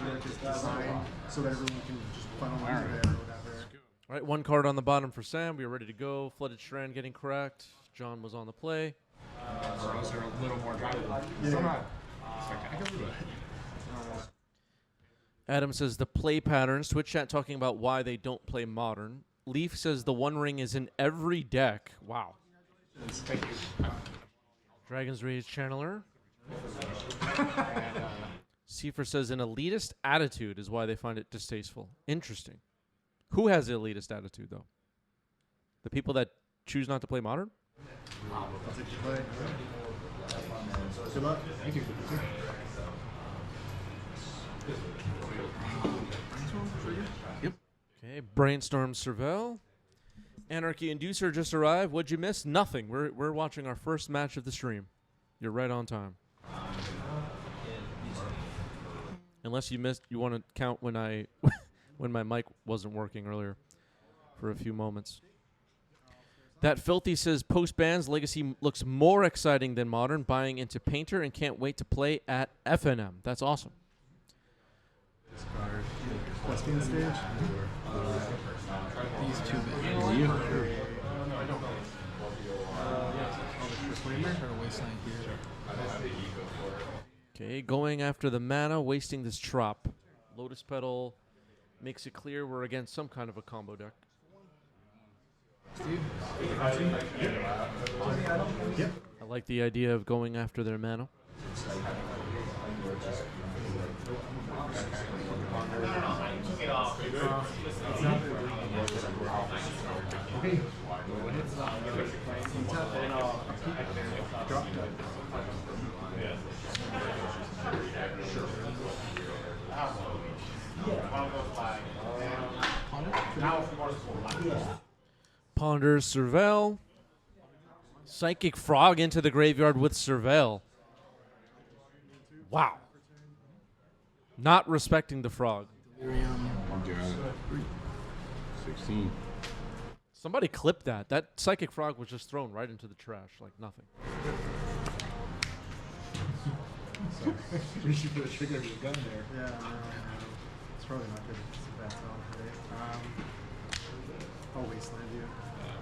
network is designed so that everyone can just funnel into there or whatever. All right, one card on the bottom for Sam. We are ready to go. Flooded Strand getting correct. John was on the play. Those are a little more drivable. Still not spectacular, but Adam says the play patterns. Twitch chat talking about why they don't play Modern. Leaf says the One Ring is in every deck. Wow. thank you. Dragon's Rage Channeler. Seifer says an elitist attitude is why they find it distasteful. Interesting. Who has the elitist attitude, though? The people that choose not to play Modern? I'll take your play. Good luck. Thank you. Yep. Okay, Brainstorm Cervelle. Anarchy Inducer just arrived. What'd you miss? Nothing. We're watching our first match of the stream. You're right on time. Unless you missed, you want to count when I when my mic wasn't working earlier for a few moments. That Filthy says post-bans Legacy looks more exciting than Modern, buying into Painter and can't wait to play at FNM. That's awesome. Discard. Questing stage. These two big. Wasteland here. Okay, going after the mana, wasting this trop. Lotus Petal makes it clear we're against some kind of a combo deck. Yep. I like the idea of going after their mana. Okay. Ponder Cervelle. Psychic Frog into the graveyard with Cervelle. Wow. Not respecting the frog. 16. Somebody clipped that. That Psychic Frog was just thrown right into the trash like nothing. We should put a trigger to the gun there. Yeah, it's probably not good. It's a bad spell today. I'll wasteland you.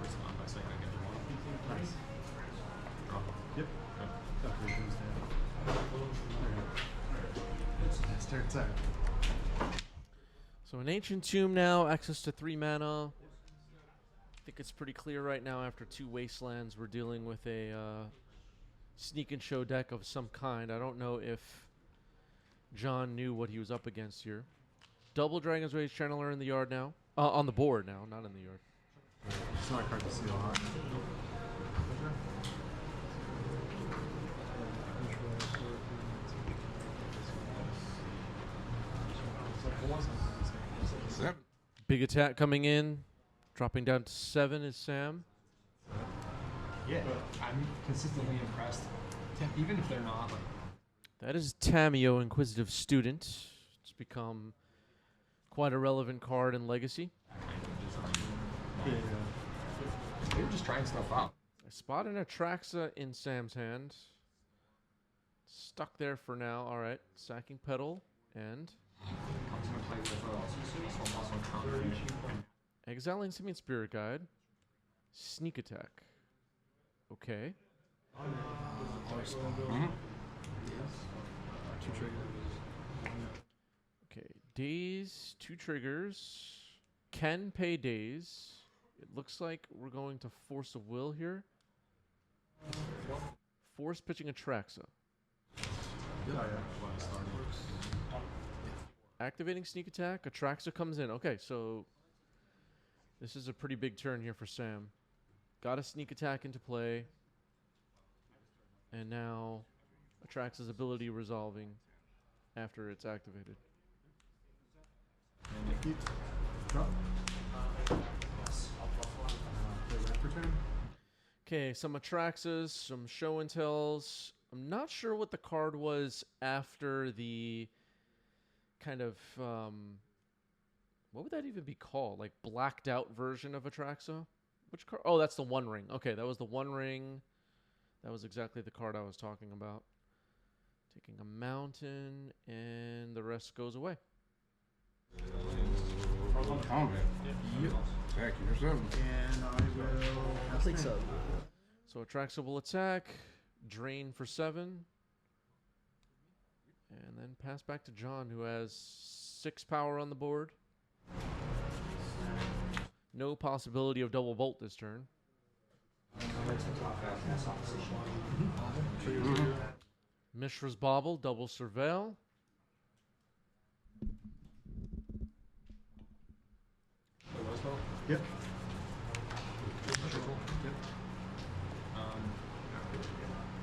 Respond by second if you want. Nice. Drop. Yep. Got 3 things down. It's turn time. So an Ancient Tomb now, access to 3 mana. I think it's pretty clear right now after 2 Wastelands we're dealing with a sneak and show deck of some kind. I don't know if John knew what he was up against here. Double Dragon's Rage Channeler in the yard now. On the board now, not in the yard. It's not a card to see a lot. Seven. Big attack coming in. Dropping down to 7 is Sam. Yeah, I'm consistently impressed. Even if they're not like. That is Tamio, Inquisitive Student. It's become quite a relevant card in Legacy. Yeah. They were just trying stuff out. I spot an Atraxa in Sam's hand. Stuck there for now. All right. Sacking Petal and Comes into play with also countering. exiling Simian Spirit Guide. Sneak attack. Okay. Mm-hmm. 2 triggers. Okay. Daze, 2 triggers. Can pay daze. It looks like we're going to Force of Will here. Force pitching Atraxa. Activating sneak attack. Atraxa comes in. Okay, so this is a pretty big turn here for Sam. Got a sneak attack into play. And now Atraxa's ability resolving after it's activated. Drop. Play red for turn. Okay, some Atraxas, some show and tells. I'm not sure what the card was after the kind of, what would that even be called? Like blacked out version of Atraxa? Which card? Oh, that's the One Ring. Okay, that was the One Ring. That was exactly the card I was talking about. Taking a mountain, and the rest goes away. Back to your 7. And I will. I think so. So Atraxa will attack, drain for 7, and then pass back to John, who has 6 power on the board. No possibility of double volt this turn. Mishra's Bauble, double Surveil. Yep. I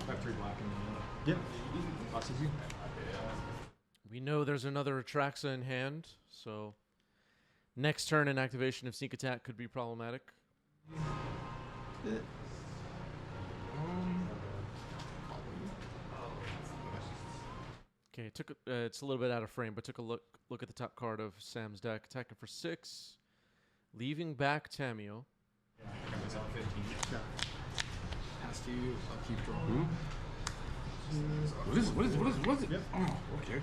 have 3 black in the Yep. That's easy. We know there's another Atraxa in hand, so next turn in activation of Sneak Attack could be problematic. Okay, it's a little bit out of frame, but took a look at the top card of Sam's deck, attacking for 6, leaving back Tamio. Got myself 15. Yeah. Has to. I'll keep drawing. What is it? Yep. Oh, okay.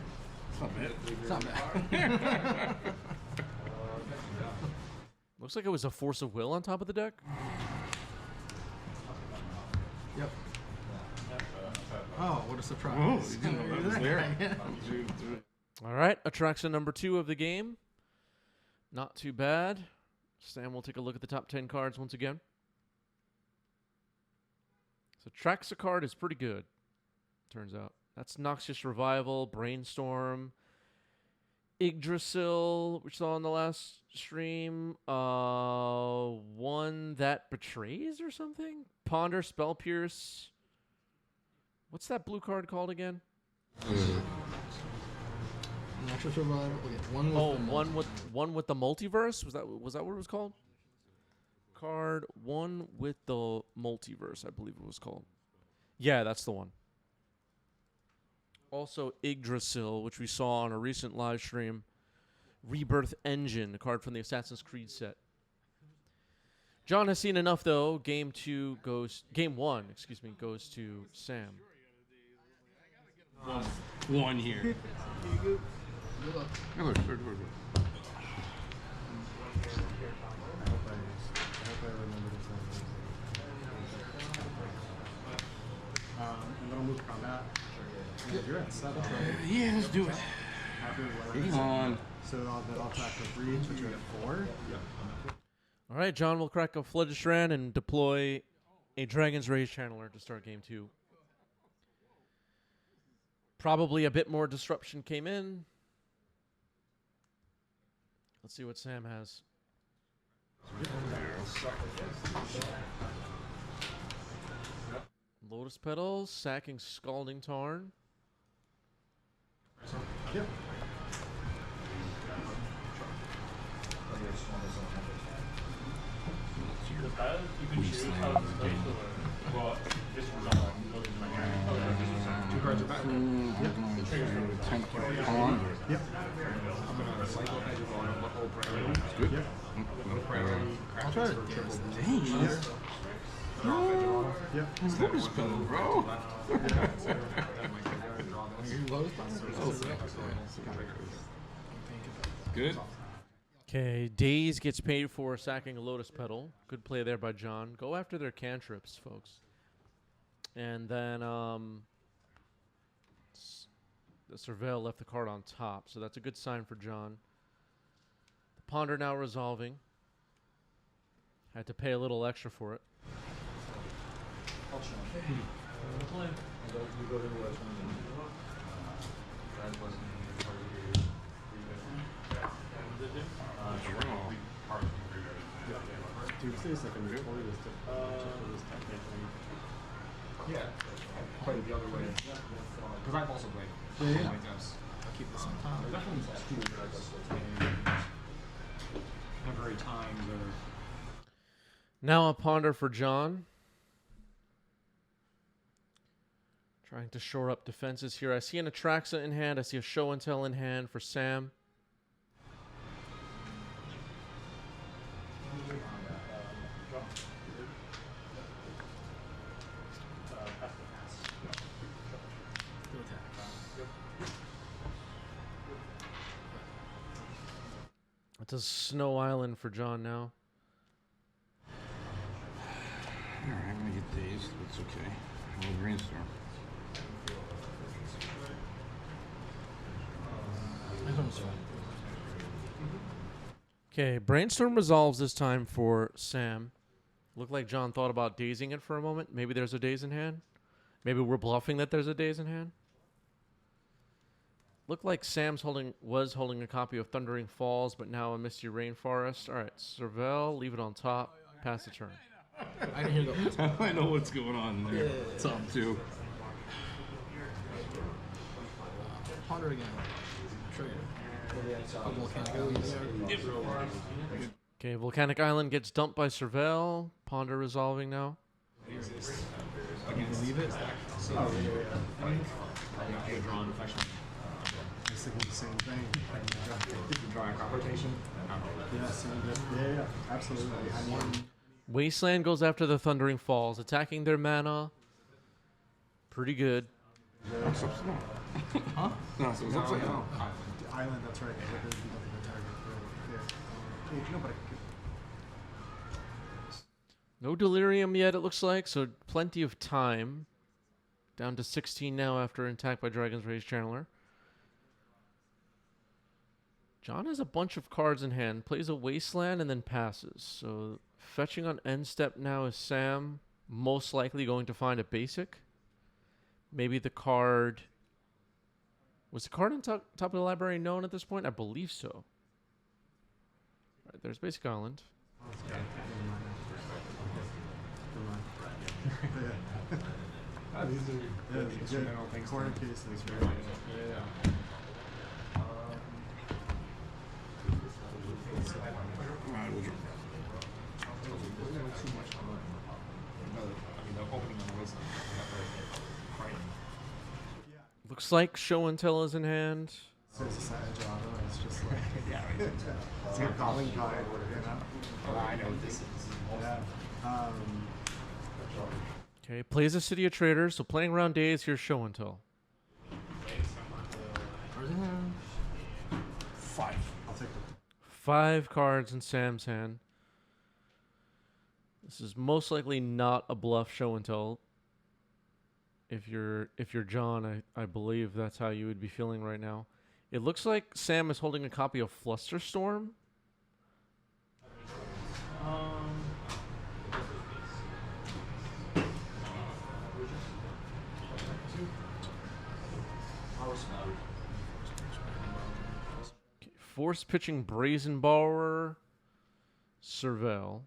It's not bad. It's not bad. Looks like it was a Force of Will on top of the deck. Yep. Oh, what a surprise. Oh, you didn't know that was there. All right, Atraxa number 2 of the game. Not too bad. Sam will take a look at the top 10 cards once again. So Atraxa card is pretty good, turns out. That's Noxious Revival, Brainstorm, Yggdrasil, which saw in the last stream. One that betrays or something? Ponder, Spell Pierce. What's that blue card called again? Noxious Revival. Okay, one with one with the multiverse. Was that what it was called? Card one with the multiverse, I believe it was called. Yeah, that's the one. Also Yggdrasil, which we saw on a recent live stream. Rebirth Engine, a card from the Assassin's Creed set. John has seen enough though. Game 1 goes to Sam. 1 here. Good luck. I hope I remember this one. And then I'll move combat. Yeah, you're at 7. Yeah, let's do it. After whatever. Come on. So I'll attack for 3, which you're at 4. Yep. All right, John will crack a Fledgestran and deploy a Dragon's Rage Channeler to start game 2. Probably a bit more disruption came in. Let's see what Sam has. Lotus Petals, sacking Scalding Tarn. Yep. Two cards are back. Yep. I'm gonna cycle edge of on the whole priority. Good. Yep. No priority. I'll try to dance this. Yep. Lotus pedal, bro. Lotus Petals? Good. Okay, Daze gets paid for sacking a Lotus Petal. Good play there by John. Go after their cantrips, folks. And then the Surveil left the card on top, so that's a good sign for John. The Ponder now resolving. Had to pay a little extra for it. Dude, say a second. Before this technically. Yeah. Play the other way. Because I've also played. Yeah. I'll keep this on top. There's definitely some cool not very timed or. Now a Ponder for John. Trying to shore up defenses here. I see an Atraxa in hand. I see a Show and Tell in hand for Sam. It's a snow island for John now. Alright, I'm gonna get dazed. It's okay. I'm a brainstorm. Okay, brainstorm resolves this time for Sam. Looked like John thought about dazing it for a moment. Maybe there's a daze in hand. Maybe we're bluffing that there's a daze in hand. Looked like Sam's was holding a copy of Thundering Falls, but now a Misty Rainforest. All right, Servel, leave it on top. Pass the turn. I can hear the. I know what's going on there. Yeah. Top two. Ponder again. Trigger. Volcanic Island. Okay, Volcanic Island gets dumped by Servel. Ponder resolving now. Leave it. I was thinking the same thing. Drawing crop rotation. Yeah, same bit. Yeah, absolutely. I mean, Wasteland goes after the Thundering Falls, attacking their mana. Pretty good. What's up, snow? Huh? No, so it's upside down. the island, that's right. But there's nothing to target. Yeah. Yeah, nobody could. No delirium yet, it looks like, so plenty of time. Down to 16 now after an attack by Dragon's Rage Channeler. John has a bunch of cards in hand, plays a Wasteland, and then passes. So fetching on end step now is Sam, most likely going to find a basic. Maybe the card... Was the card on top of the library known at this point? I believe so. All right, there's Basic Island. These are Yeah, instrumental things. corner to- cases, Yeah, right? yeah. Alright, we'll draw. Too much on the, I mean, the opening on the waistline. Looks like Show and Tell is in hand. So it's a side job. It's just like Yeah, it's a calling card, you know? I know what this is. Yeah. Okay, plays a City of Traders, so playing around days, here's Show and Tell. Five. I'll take the 5 cards in Sam's hand. This is most likely not a bluff Show and Tell. If you're John, I believe that's how you would be feeling right now. It looks like Sam is holding a copy of Flusterstorm. Okay, force pitching Brazen Borrower. Servel.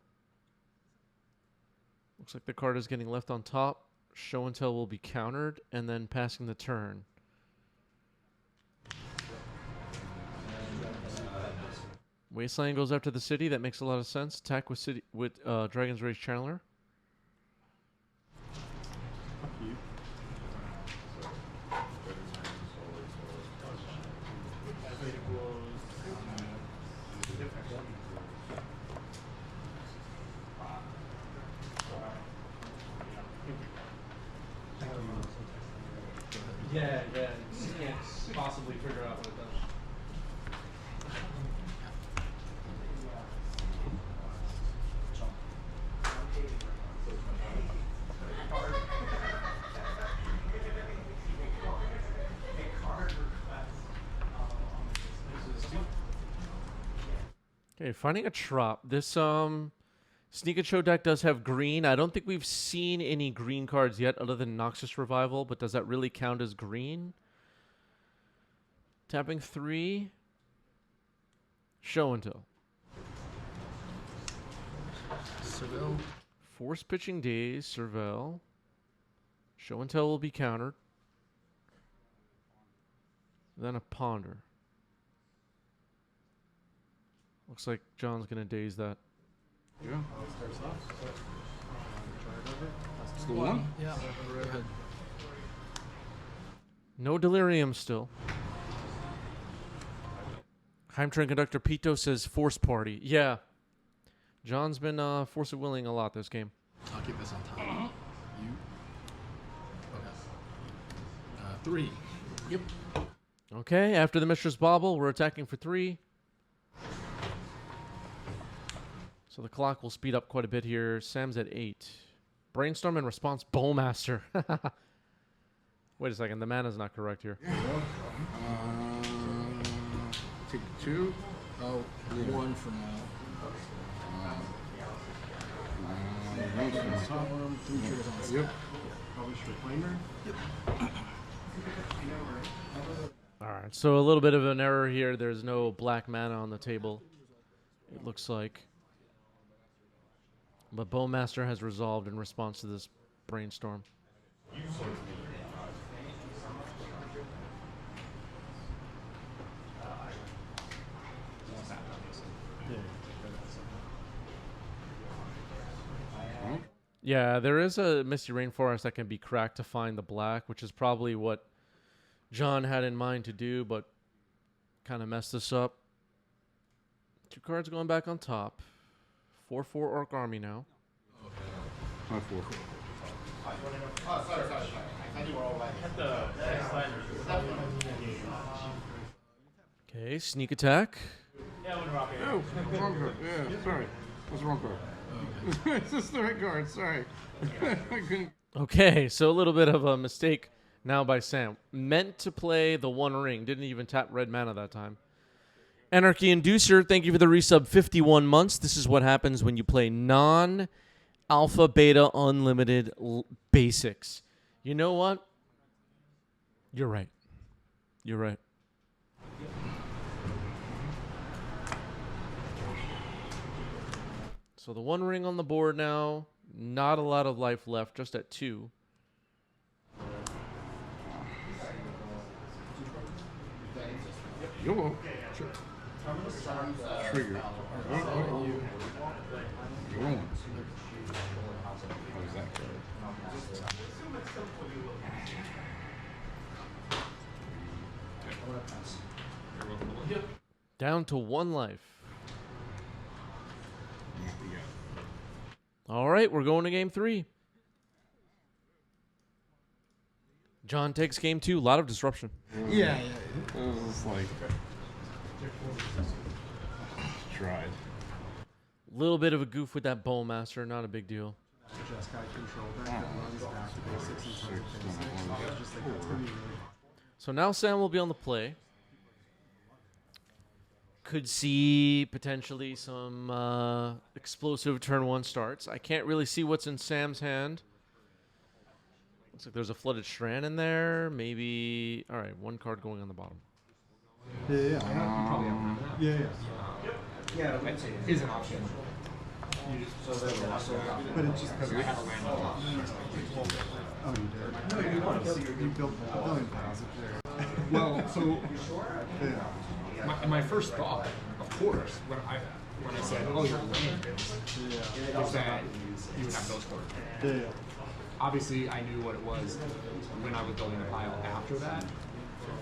Looks like the card is getting left on top. Show and Tell will be countered, and then passing the turn. Wasteland goes after the city. That makes a lot of sense. Attack with Dragon's Rage Channeler. you. Yeah. Can't possibly figure out what it does. Okay, finding a trop. This Sneak and Show deck does have green. I don't think we've seen any green cards yet other than Noxus Revival, but does that really count as green? Tapping 3. Show and Tell. Seville. Force pitching Days, Servel. Show and Tell will be countered. Then a Ponder. Looks like John's going to daze that. Yeah. Starts off. Try it over. It's the one. Yeah. Go ahead. No delirium still. Heimtrain Conductor Pito says Force Party. Yeah. John's been Force of Willing a lot this game. I'll keep this on top. You. Okay. 3. Yep. Okay, after the Mistress Bauble, we're attacking for 3. So the clock will speed up quite a bit here. Sam's at 8. Brainstorm in response, Bowmaster. Wait a second, the mana's not correct here. Take 2. Oh, 1 for now. Top one, 3 triggers on the side. Yep. Publish reclaimer. All right, so a little bit of an error here. There's no black mana on the table, it looks like. But Bowmaster has resolved in response to this brainstorm. Yeah, there is a Misty Rainforest that can be cracked to find the black, which is probably what John had in mind to do, but kind of messed this up. 2 cards going back on top. 4/4 Orc Army now. 5/4. Okay, sneak attack. Oh, wrong card. Yeah, sorry. What's the wrong card? It's just the right card. Sorry. I couldn't. Okay, so a little bit of a mistake now by Sam. Meant to play the One Ring. Didn't even tap red mana that time. Anarchy Inducer, thank you for the resub. 51 months. This is what happens when you play non-alpha, beta, unlimited basics. You know what? You're right. You're right. So the One Ring on the board now. Not a lot of life left, just at 2. YOLO. Trigger. What are you? Going. How is that card? Down to 1 life. All right, we're going to game 3. John takes game 2. A lot of disruption. Yeah. It was like tried. Little bit of a goof with that Bowmaster. Not a big deal. Just got control deck that runs back to basics and target basics. Just like that's gonna be really. So now Sam will be on the play. Could see potentially some explosive turn 1 starts. I can't really see what's in Sam's hand. Looks like there's a Flooded Strand in there. Maybe. All right, 1 card going on the bottom. Yeah. Probably have that. Yeah. It is an option. But it just Because I have a land on top. oh, you did. You built a billion piles up there. Well, so Yeah. my first thought, of course, when I said, "Oh, you're land," is that you would have those cards. Yeah. Obviously, I knew what it was when I was building the pile. After that,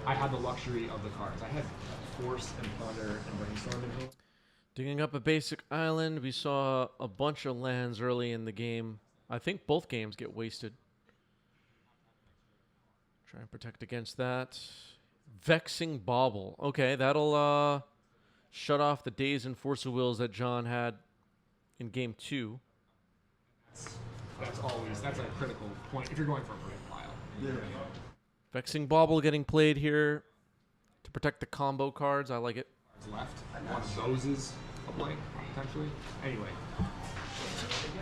I had the luxury of the cards. I had Force and Thunder and Brainstorm in hand. Digging up a basic island. We saw a bunch of lands early in the game. I think both games get wasted. Try and protect against that. Vexing Bauble. Okay, that'll shut off the Daze and Force of Wills that John had in game 2. That's a critical point if you're going for a great pile. Yeah. Vexing Bauble getting played here to protect the combo cards. I like it. Left. One of those is a blank, potentially. Anyway,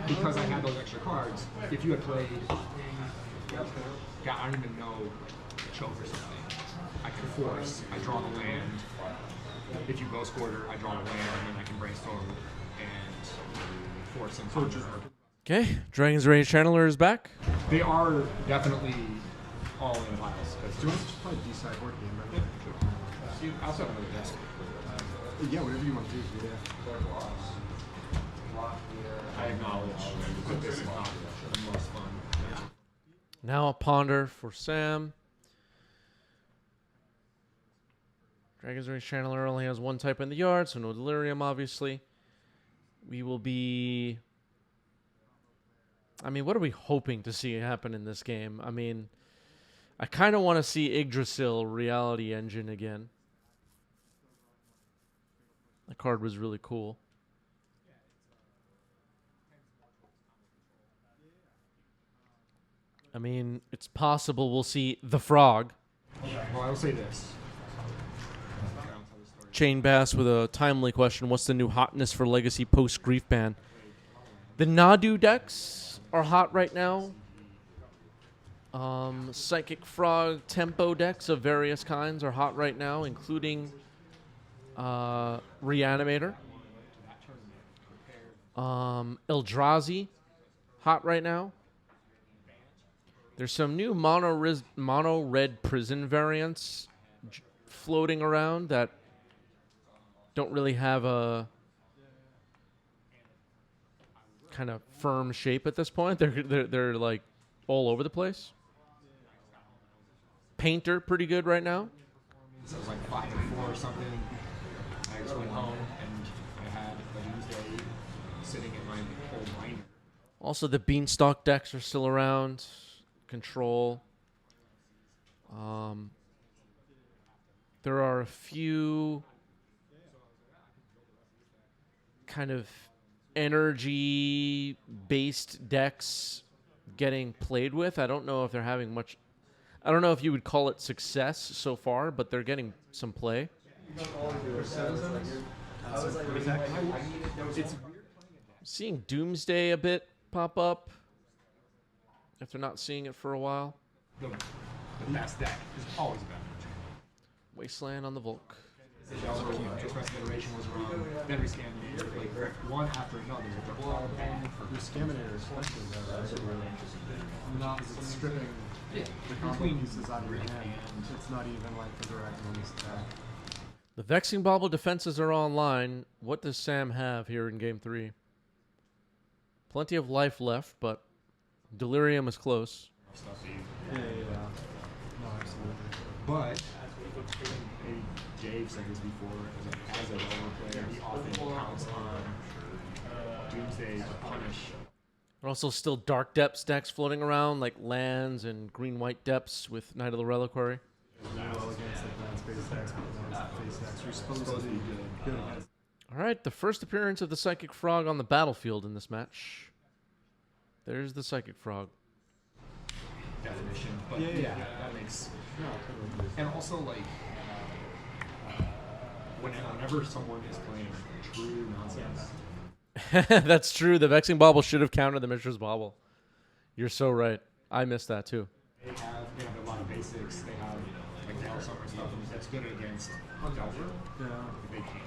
because I had those extra cards, if you had played, I don't even know, choke or something, I can force, I draw the land. If you Ghost Quarter, I draw the land, and then I can Brainstorm and force and Thunder. Okay, Dragon's Rage Channeler is back. They are definitely all in piles. Do you want to just play a D-side board game? Right? I also have another desk. Yeah, whatever you want to do. Yeah. I acknowledge that this is not the most fun. Now a Ponder for Sam. Dragon's Rage Channeler only has 1 type in the yard, so no Delirium, obviously. We will be... I mean, what are we hoping to see happen in this game? I mean, I kind of want to see Yggdrasil Reality Engine again. That card was really cool. I mean, it's possible we'll see the Frog. Well, I will say this. Chain Bass with a timely question. What's the new hotness for Legacy post-Grief ban? The Nadu decks are hot right now. Psychic Frog tempo decks of various kinds are hot right now, including Reanimator. Eldrazi, hot right now. There's some new mono red prison variants floating around that don't really have a kind of firm shape at this point. They're like all over the place. Painter, pretty good right now. So it was like 5 or 4 or something. I just went home and I had a Tuesday sitting in my old binder. Also, the Beanstalk decks are still around. Control. There are a few kind of energy-based decks getting played with. I don't know if they're having much. I don't know if you would call it success so far, but they're getting some play. Seeing Doomsday a bit pop up after not seeing it for a while. The best deck is always better. Wasteland on the Volk. Just Federation was wrong. Then we scanned like one after another. They're all banned for Your Scaminator is question though, right? Not stripping the combo pieces out of your hand. It's not even like the direct bonus attack. The Vexing Bauble defenses are online. What does Sam have here in Game 3? Plenty of life left, but Delirium is close. Yeah. No, absolutely. But Dave said this before, as a lower player, he often counts on Doomsday to punish. There are also still Dark Depths decks floating around, like lands and green-white depths with Knight of the Reliquary. Well against advanced face decks, but against face decks, you're supposed to be good against. All right, the first appearance of the Psychic Frog on the battlefield in this match. There's the Psychic Frog. Definition, but yeah, that makes. And also, like, whenever someone is playing true nonsense. That's true. The Vexing Bauble should have countered the Mishra's Bauble. You're so right. I missed that too. They have a lot of basics. They have like the Summer stuff that's good against Delver. Yeah. They can't.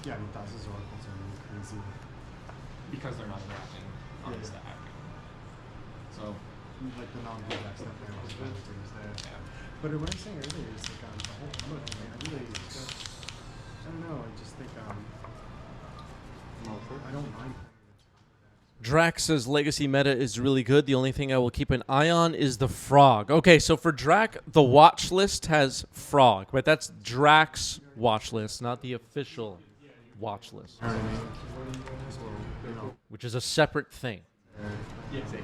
Yeah, I mean, Thassa's Oracles are really crazy. Because they're not drafting on the stack. So, like the non-blue decks that play with Thursday. Yeah. But what I was saying earlier is like the whole look, I really, I don't know, I just think I don't mind. Drax says Legacy meta is really good. The only thing I will keep an eye on is the Frog. Okay, so for Drac, the watch list has Frog, but that's Drax watch list, not the official watch list, which is a separate thing. yeah, usually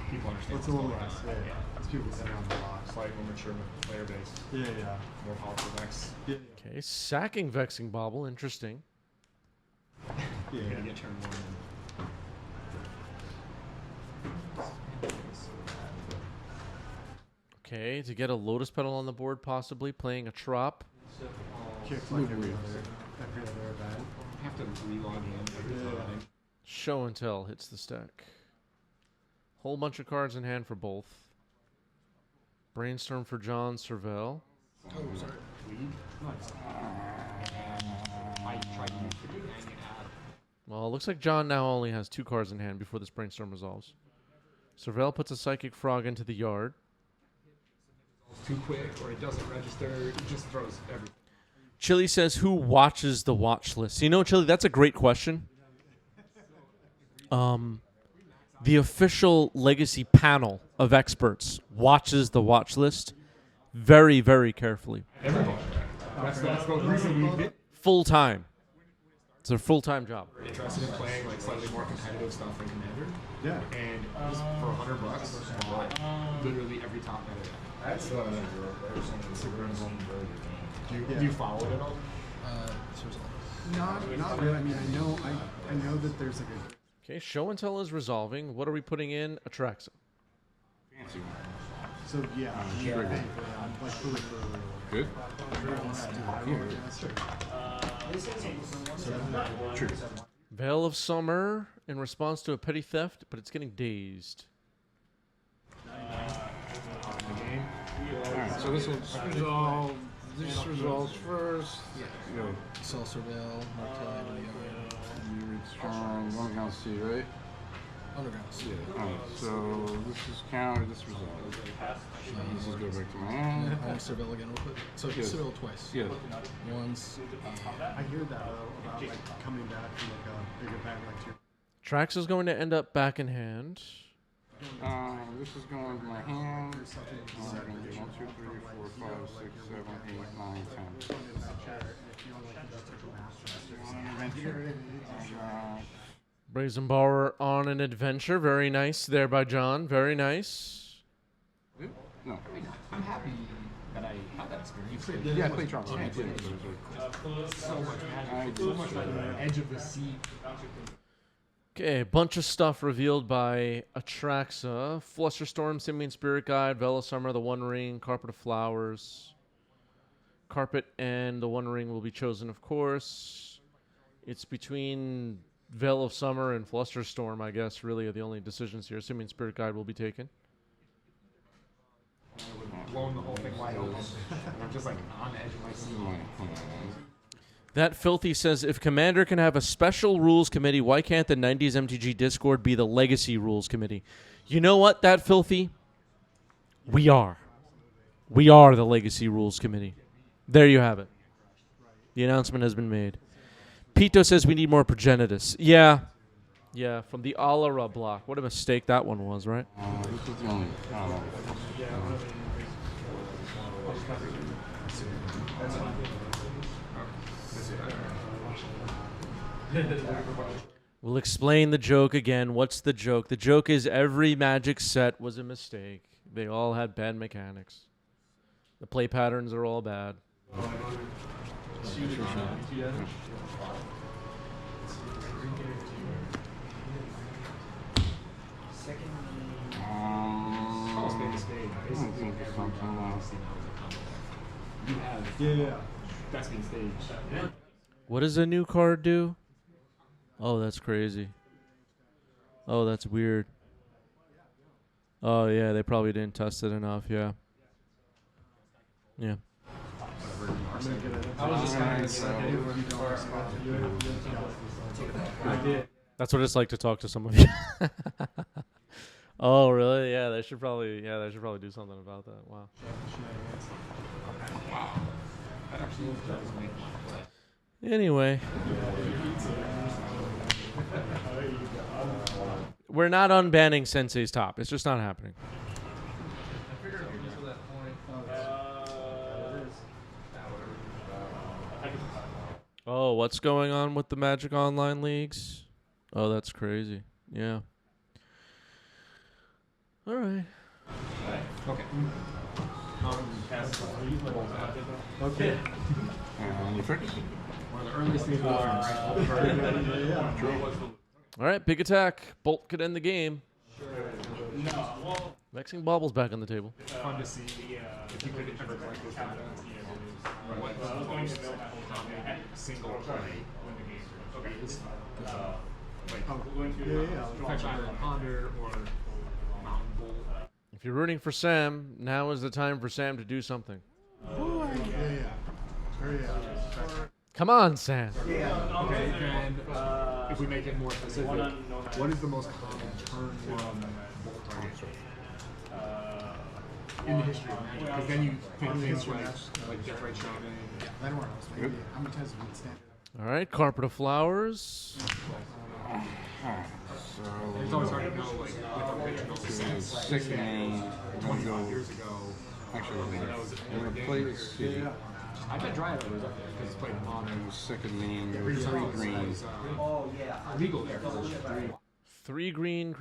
people understand. It's a little less, yeah. It's people sitting on the lot. Slightly more mature player base. Yeah. More powerful decks. Yeah. Okay, sacking Vexing Bauble, interesting. You're gonna get turn 1 Okay, to get a Lotus Petal on the board, possibly playing a Trop. Kick like every other event. have to relog in every time. Show and Tell hits the stack. Whole bunch of cards in hand for both. Brainstorm for John Servell. Oh, sorry. Nice. I tried to use the companion app. Well, it looks like John now only has 2 cards in hand before this Brainstorm resolves. Servell puts a Psychic Frog into the yard. It's too quick, or it doesn't register. It just throws everything. Chili says, who watches the watch list? You know, Chili, that's a great question. The official Legacy panel of experts watches the watch list very, very carefully. Everybody. That's the reason we did. Full time. It's their full-time job. Interested in playing like slightly more competitive stuff in Commander. Yeah. And just for $100, bought literally every top meta. That's super incredible. Do you follow it at all? Not really. I mean, I know that there's like Okay, show and tell is resolving. What are we putting in? Atraxa. Fancy one. So yeah, Trigger. I'm like fully for Good. Trigger. Veil of Summer in response to a petty theft, but it's getting dazed. Alright, so this will resolve. This resolves first. Yeah. Go. Cell surveil, multi to the yard. You return one against C, right? Underground. Yeah. Alright, so this is counter, this resolves. This is go back to my hand. Home surveil again real quick. So Yes. surveil twice. Yes. Once. I hear that about like coming back from like a bigger bang like two. Trax is going to end up back in hand. This is going to my hand. 1, 2, 3, 4, 5, 6, 7, 8, 9, 10. Brazenbauer on an adventure. Very nice there by John. Very nice. No. I'm happy that I had that experience. Yeah, I played Trump. I did it. So much magic. So much like the edge of the seat. Okay, a bunch of stuff revealed by Atraxa. Flusterstorm, Simian Spirit Guide, Veil of Summer, the One Ring, Carpet of Flowers. Carpet and the One Ring will be chosen, of course. It's between Veil of Summer and Flusterstorm, I guess, really are the only decisions here. Simian Spirit Guide will be taken. Blowing the whole thing wide open. I'm just like on the edge of my seat. That Filthy says, if Commander can have a special rules committee, why can't the 90s MTG Discord be the Legacy Rules Committee? You know what, That Filthy? We are. We are the Legacy Rules Committee. There you have it. The announcement has been made. Pito says we need more Progenitus. Yeah. Yeah, from the Alara block. What a mistake that one was, right? This is the only. We'll explain the joke again. What's the joke? The joke is every Magic set was a mistake. They all had bad mechanics. The play patterns are all bad. Yeah. That's being staged. What does a new card do? Oh, that's crazy. Oh, that's weird. Oh, yeah, they probably didn't test it enough, yeah. Yeah. I was just kind of That's what it's like to talk to some of you. Oh, really? Yeah, they should probably do something about that. Wow. That actually does make Anyway. We're not unbanning Sensei's top. It's just not happening. Oh, what's going on with the Magic Online leagues? Oh, that's crazy. Yeah. All right. Okay. Okay. You fix? One of the earliest things we learned, right? All right, big attack. Bolt could end the game. Vexing Bobble's back on the table. Fun to see if you could ever collect this data. What the most single play when the game is. Fetch either a Ponder or Mountain Bolt. If you're rooting for Sam, now is the time for Sam to do something. Come on, Sam. Okay, and if we make it more specific, what is the most common turn one bolt target in the history of Magic? Because then you pick things like Death Ray Shaman. How many times have we stand? All right, Carpet of Flowers. It's always hard to know, like, with original sets. Sickening. 25 years ago. Actually, I'm going to play this. I bet Dryad was up there because it's played in modern. Second name, 3 green. Legal there. 3 green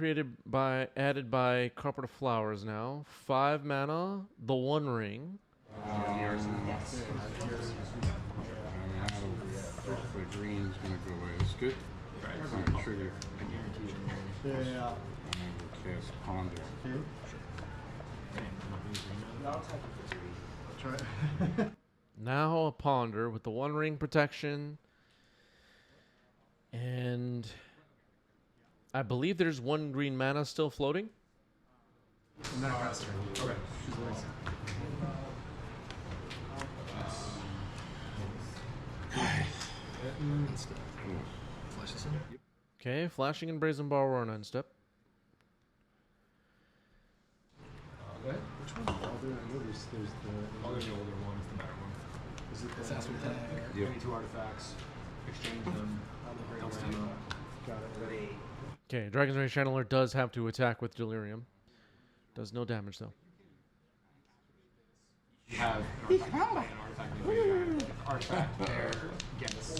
added by Carpet of Flowers now. 5 mana, the One Ring. The green's going to go away. It's good. Alright, trigger. Yeah. And I will cast Ponder. Okay. Try. Now a Ponder with the One Ring protection. And I believe there's 1 green mana still floating. And then cast her. Okay. She's releasing. Flash this in. Okay, flashing and Brazen Borrower on end step. Which one's the older? I know there's the. Other the older one is the better one. Is it the Assassin attack. Yep. Any 2 artifacts, exchange them. Don't stand up. Got it. Okay, Dragon's Rage Channeler does have to attack with Delirium. Does no damage though. You have an artifact in the graveyard. Artifact there gets.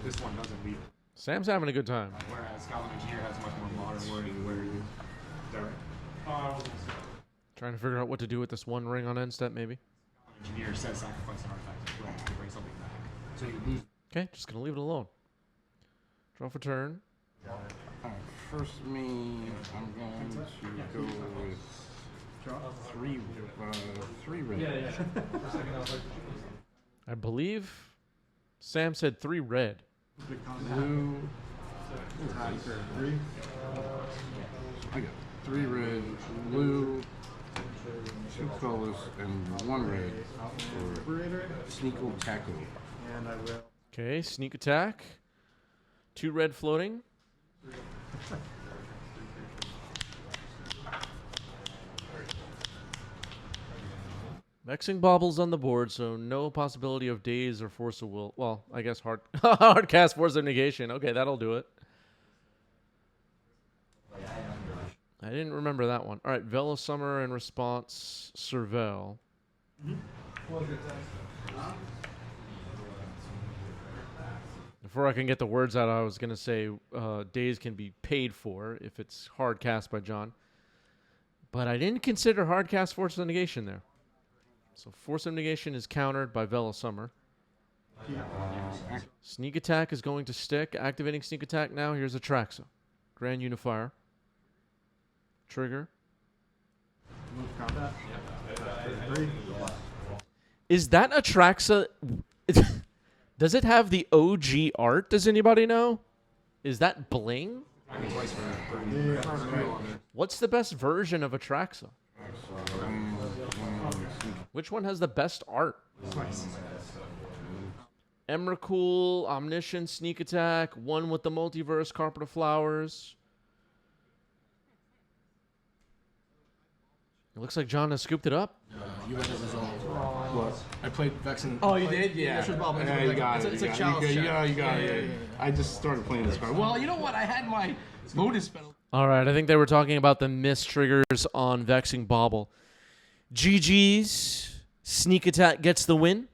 This one doesn't leave. Sam's having a good time. Whereas Goblin Engineer has much more modern wording where you. Trying to figure out what to do with this 1 ring on end step, maybe. Engineer says sacrifice an artifact as well to bring something back. So you lose. Okay, just gonna leave it alone. Draw for turn. Alright, first me, I'm going to go with three red. I believe Sam said 3 red. Big combat. Blue. Attack for 3. I got 3 red, blue, 2 colors, and 1 red for Liberator. Sneako Taco. And I will. Okay, sneak attack. 2 red floating. Vexing Baubles on the board, so no possibility of Daze or Force of Will. Well, I guess hard hard cast Force of Negation. Okay, that'll do it. I didn't remember that one. All right, Veil of Summer in response, Surveil. Before I can get the words out, I was going to say Daze can be paid for if it's hard cast by John. But I didn't consider hard cast Force of Negation there. So Force of Negation is countered by Veil of Summer. Sneak Attack is going to stick. Activating Sneak Attack now. Here's Atraxa. Grand Unifier. Trigger. Move combat. 3. Is that Atraxa? Does it have the OG art? Does anybody know? Is that bling? What's the best version of Atraxa? Which one has the best art? Emrakul, Omniscient, Sneak Attack, one with the Multiverse, Carpet of Flowers. It looks like John has scooped it up. You had it resolved. What? I played Vexen. Oh, you did? Yeah. Yeah, you got it. It's you a got chalice it. You check. got it. Yeah. I just started playing this card. Well, you know what? I had my Lotus spell. All right, I think they were talking about the miss triggers on Vexing Bauble. GG's. Sneak Attack gets the win.